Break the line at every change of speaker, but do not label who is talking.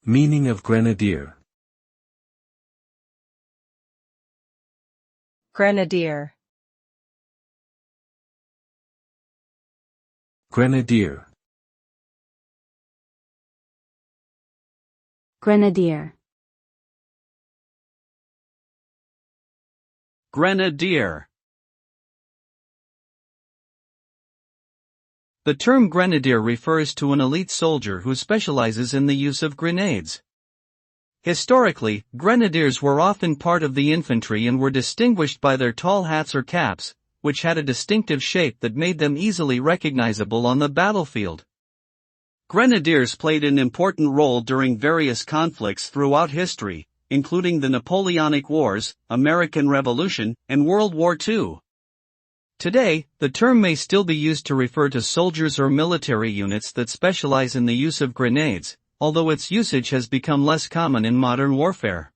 Meaning of grenadier.
Grenadier.
Grenadier.
Grenadier.
Grenadier. The term grenadier refers to an elite soldier who specializes in the use of grenades. Historically, grenadiers were often part of the infantry and were distinguished by their tall hats or caps, which had a distinctive shape that made them easily recognizable on the battlefield. Grenadiers played an important role during various conflicts throughout history, including the Napoleonic Wars, American Revolution, and World War II. Today, the term may still be used to refer to soldiers or military units that specialize in the use of grenades, although its usage has become less common in modern warfare.